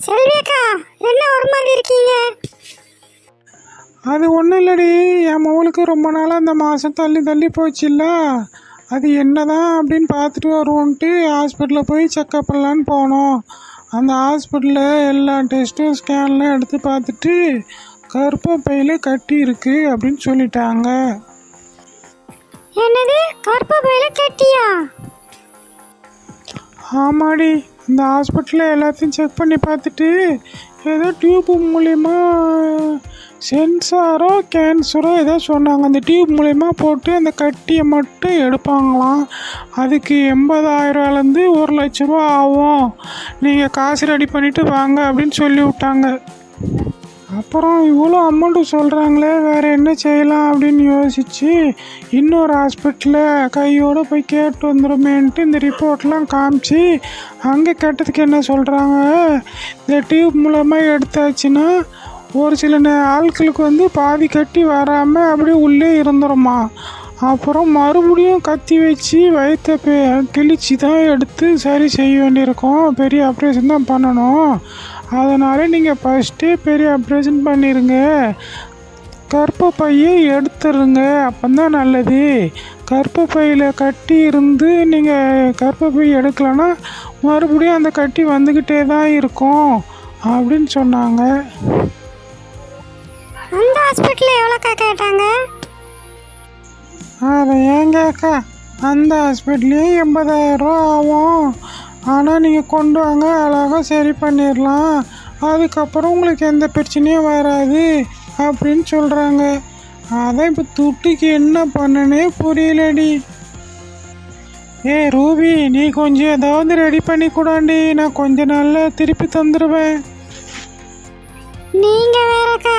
செல்வியக்கா, என்ன ஒரு மாதிரி இருக்கீங்க? அது ஒன்றும் இல்லடி, என் மகளுக்கு ரொம்ப நாளாக அந்த மாதம் தள்ளி தள்ளி போச்சுல்ல. அது என்னதான் அப்படின்னு பார்த்துட்டு வருவோன்ட்டு ஹாஸ்பிட்டலில் போய் செக்கப் பண்ணலான்னு போனோம். அந்த ஹாஸ்பிட்டலில் எல்லா டெஸ்ட்டும் ஸ்கேன்லாம் எடுத்து பார்த்துட்டு கர்ப்பப்பையில் கட்டி இருக்கு அப்படின்னு சொல்லிட்டாங்க. என்னது, கர்ப்பப்பையில கட்டியா? ஆமாடி, அந்த ஹாஸ்பிட்டலில் எல்லாத்தையும் செக் பண்ணி பார்த்துட்டு ஏதோ டியூப்பு மூலிமா சென்சாரோ கேன்சரோ ஏதோ சொன்னாங்க. அந்த டியூப் மூலிமா போட்டு அந்த கட்டியை மட்டும் எடுப்பாங்களாம். அதுக்கு 80,000லேருந்து 1,00,000 ரூபா ஆகும். நீங்கள் காசு ரெடி பண்ணிவிட்டு வாங்க அப்படின்னு சொல்லி விட்டாங்க. அப்புறம் இவ்வளோ அமௌண்ட்டு சொல்கிறாங்களே, வேறு என்ன செய்யலாம் அப்படின்னு யோசித்து இன்னொரு ஹாஸ்பிட்டலில் கையோடு போய் கேட்டு வந்துடுமேன்ட்டு இந்த ரிப்போர்ட்லாம் காமிச்சு அங்கே கேட்டதுக்கு என்ன சொல்கிறாங்க, இந்த டியூப் மூலமாக எடுத்தாச்சுன்னா ஒரு சில ஆட்களுக்கு பாதி கட்டி வராமல் அப்படியே உள்ளே இருந்துருமா. அப்புறம் மறுபடியும் கத்தி வச்சு வயிற்றை கிழிச்சு தான் எடுத்து சரி செய்ய வேண்டியிருக்கும். பெரிய ஆப்ரேஷன் தான் பண்ணணும். அதனால் நீங்கள் ஃபஸ்ட்டே பெரிய ஆப்ரேஷன் பண்ணிடுங்க, கர்ப்பப்பையை எடுத்துருங்க, அப்போ தான் நல்லது. கர்ப்பப்பையில் கட்டி இருந்து நீங்கள் கர்ப்பப்பை எடுக்கலைன்னா மறுபடியும் அந்த கட்டி வந்துக்கிட்டே தான் இருக்கும் அப்படின்னு சொன்னாங்க. அந்த ஹாஸ்பிட்டலில் எவ்வளோக்கா கேட்டாங்க? அதை ஏன் கேட்க, அந்த ஹாஸ்பிட்டலே 80,000 ரூபா ஆகும். ஆனால் நீங்கள் கொண்டு வாங்க, அழகாக சரி பண்ணிடலாம். அதுக்கப்புறம் உங்களுக்கு எந்த பிரச்சனையும் வராது அப்படின்னு சொல்கிறாங்க. அதான் இப்போ துட்டுக்கு என்ன பண்ணனே புரியலடி. ரூபி, நீ கொஞ்சம் ஏதாவது ரெடி பண்ணி கூடாண்டி, நான் கொஞ்ச நாளில் திருப்பி தந்துடுவேன். நீங்கள் வேறக்கா,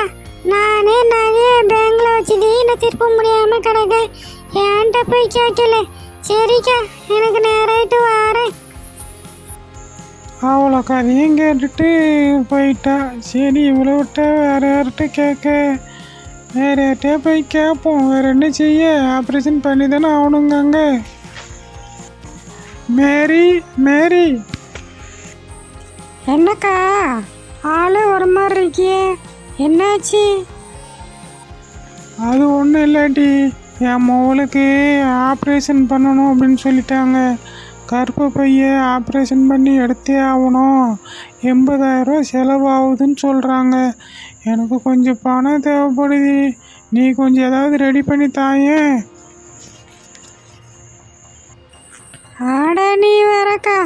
நானே நிறைய பேங்கில் வச்சுட்டு நான் திருப்ப முடியாமல் கிடக்கேன். என்கிட்ட போய் கேட்கல. சரிக்கா, எனக்கு நேராயிட்டு வரேன். அவ்வளோ கதையும் கேட்டுட்டு போயிட்டா. சரி, இவ்வளோ விட்டா வேறு யார்கிட்ட கேட்க, வேறு யார்கிட்டே போய் கேட்போம். வேறு என்ன செய்ய, ஆப்ரேஷன் பண்ணி தானே ஆகணுங்க. மேரி மேரி. என்னக்கா, ஆளு ஒரு மாதிரி இருக்கியே, என்னாச்சு? அது ஒன்றும் இல்லாட்டி, என் மகளுக்கு ஆப்ரேஷன் பண்ணணும் அப்படின்னு சொல்லிட்டாங்க. கர்ப்பப்பையை ஆப்ரேஷன் பண்ணி எடுத்தே ஆகணும். 80,000 ரூபா செலவாகுதுன்னு சொல்கிறாங்க. எனக்கு கொஞ்சம் பணம் தேவைப்படுது. நீ கொஞ்சம் ஏதாவது ரெடி பண்ணி தாயேன். ஆட நீ வரக்கா,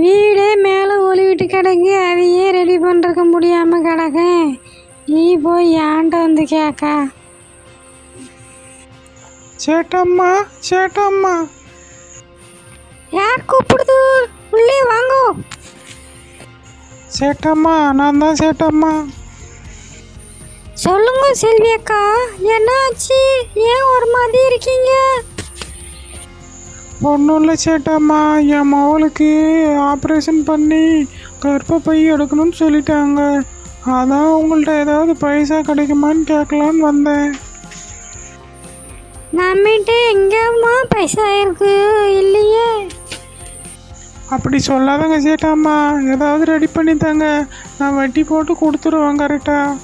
வீடே மேலே ஒளிவிட்டு கிடக்கு, அதையே ரெடி பண்ணுறக்க முடியாமல் கிடக்கேன். நீ போய் ஏன்ட்ட வந்து கேட்கா. சேட்டம்மா சேட்டம்மா. யார் கூப்பிடுது? உள்ளே வாங்கோ. சேட்டம்மா, நான் தான் சேட்டம்மா. சொல்லுங்க செல்வியக்கா, என்னாச்சு? ஏன் ஒரு மாதிரி இருக்கீங்க? ஒன்றும் இல்லை சேட்டம்மா, என் மகளுக்கு ஆப்ரேஷன் பண்ணி கர்ப்பப்பை எடுக்கணும்னு சொல்லிட்டாங்க. அதான் உங்கள்கிட்ட ஏதாவது பைசா கிடைக்குமான்னு கேட்கலான்னு வந்தேன். நம்மகிட்ட எங்கேம்மா பைசா இருக்கு? இல்லையே. அப்படி சொல்லாதங்க சேட்டாம்மா, ஏதாவது ரெடி பண்ணி தாங்க, நான் வட்டி போட்டு கொடுத்துருவேன் கரெக்டாக.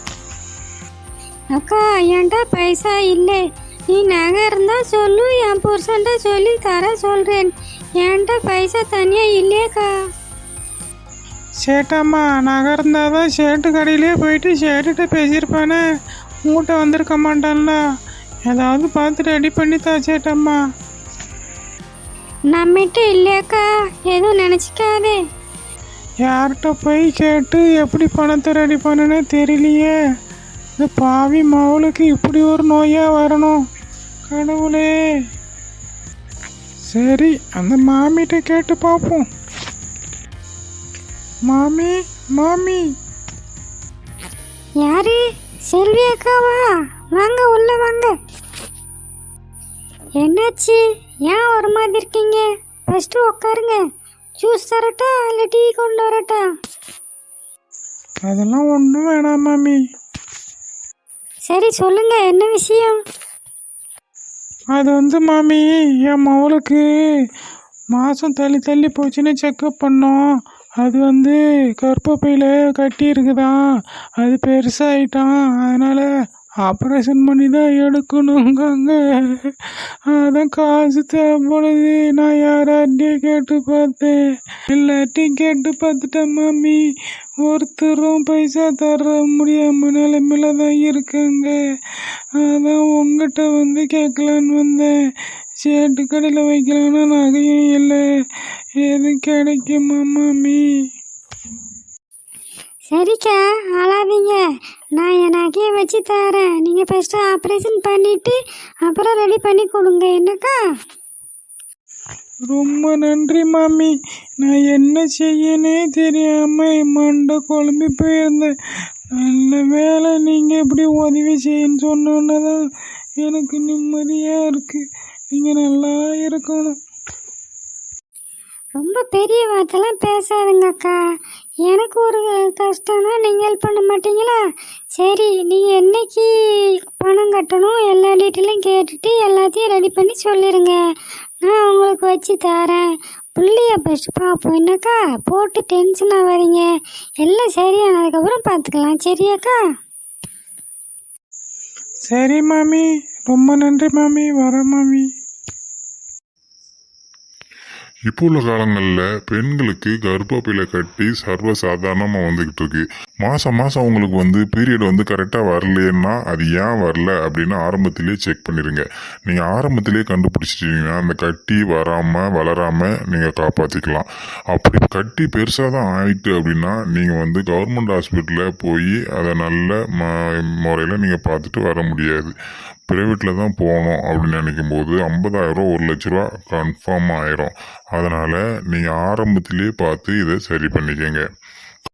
அக்கா, என்கிட்ட பைசா இல்லை. நீ நகை இருந்தால் சொல்லு, என் புருஷன்ட்ட சொல்லி தர சொல்கிறேன். என்கிட்ட பைசா தனியாக இல்லையேக்கா. சேட்டாம்மா, நகை இருந்தால் தான் ஷேட்டு கடையிலே போயிட்டு ஷேட்டுகிட்ட பேசியிருப்பானே, உங்கள்கிட்ட வந்திருக்க மாட்டான்ல. ஏதாவது பார்த்து ரெடி பண்ணித்தா சேட்டம்மா. நம்மகிட்ட இல்லையாக்கா, எதுவும் நினச்சிக்காதே. யார்கிட்ட போய் கேட்டு எப்படி பணத்தை ரெடி பண்ணுனே தெரியலையே. இந்த பாவி மகளுக்கு இப்படி ஒரு நோயாக வரணும் கடவுளே. சரி, அந்த மாமிகிட்ட கேட்டு பார்ப்போம். மாமி மாமி. யாரு? செல்வி அக்காவா? வாங்க, உள்ள வாங்க. என்னாச்சு? ஏன் ஒரு மாதிரி இருக்கீங்க? ஃபஸ்ட்டு உட்காருங்க. ஜூஸ் தரட்டா இல்லை டீ கொண்டு வரட்டா? அதெல்லாம் ஒன்றும் வேணாம் மாமி. சரி சொல்லுங்க, என்ன விஷயம்? அது மாமி, என் மகளுக்கு மாதம் தள்ளி தள்ளி போச்சுன்னு செக்கப் பண்ணோம். அது வந்து கர்ப்பப்பையில் கட்டி இருக்குதான், அது பெருசாகிட்டான், அதனால் ஆப்ரேஷன் பண்ணி தான் எடுக்கணுங்காங்க. அதான் காசு தேவைப்படுது. நான் யார்கிட்டயும் கேட்டு பார்த்தேன், எல்லாத்தையும் கேட்டு பார்த்துட்டேன் மாமி. ஒருத்தரும் பைசா தர முடியாம நிலைமையில தான் இருக்காங்க. அதான் உங்ககிட்ட வந்து கேட்கலான்னு வந்தேன். சேட்டு கடையில் வைக்கலான்னா நகையும் இல்லை, எதுவும் கிடைக்குமா மாமி? சரிக்கா, அழாதீங்க. நான் என் நகையை வச்சு தரேன். நீங்கள் ஃபஸ்ட்டு ஆப்ரேஷன் பண்ணிவிட்டு அப்புறம் ரெடி பண்ணி கொடுங்க என்னக்கா. ரொம்ப நன்றி மாமி. நான் என்ன செய்யனே தெரியாமல் மண்டை குழம்பி போயிருந்தேன். நல்ல வேலை நீங்கள் எப்படி உதவி செய்யன்னு சொன்னோன்னே தான் எனக்கு நிம்மதியாக இருக்குது. நீங்கள் நல்லா இருக்கணும். ரொம்ப பெரிய வார்த்தைலாம் பேசாதுங்க அக்கா. எனக்கு ஒரு கஷ்டம்னா நீங்கள் ஹெல்ப் பண்ண மாட்டீங்களா? சரி, நீங்கள் என்னைக்கு பணம் கட்டணும் எல்லா டீட்டெயிலும் கேட்டுட்டு எல்லாத்தையும் ரெடி பண்ணி சொல்லிடுங்க. நான் உங்களுக்கு வச்சு தரேன். புள்ளைய ஃபஸ்ட்டு பார்ப்போம் என்னக்கா. போட்டு டென்ஷன் ஆகாதீங்க. எல்லாம் சரியானதுக்கப்புறம் பார்த்துக்கலாம். சரியாக்கா? சரி மாமி, ரொம்ப நன்றி மாமி. வரேன் மாமி. இப்போ உள்ள காலங்களில் பெண்களுக்கு கர்ப்பப்பையில் கட்டி சர்வசாதாரணமாக வந்துக்கிட்டு இருக்கு. மாதம் அவங்களுக்கு வந்து பீரியட் வந்து கரெக்டாக வரலன்னா அது ஏன் வரல அப்படின்னு ஆரம்பத்திலே செக் பண்ணிடுங்க. நீங்கள் ஆரம்பத்திலே கண்டுபிடிச்சிட்டிங்கன்னா அந்த கட்டி வளராமல் நீங்கள் காப்பாற்றிக்கலாம். அப்படி கட்டி பெருசாக தான் ஆயிட்டு அப்படின்னா நீங்கள் வந்து கவர்மெண்ட் ஹாஸ்பிட்டலில் போய் அதை நல்ல முறையில் நீங்கள் பார்த்துட்டு வர முடியாது. ப்ரைவேட்டில் தான் போகணும் அப்படின்னு நினைக்கும் போது 50,000 1,00,000 கன்ஃபார்ம் ஆயிரும். அதனால் நீங்கள் ஆரம்பத்திலே பார்த்து இதை சரி பண்ணிக்கங்க.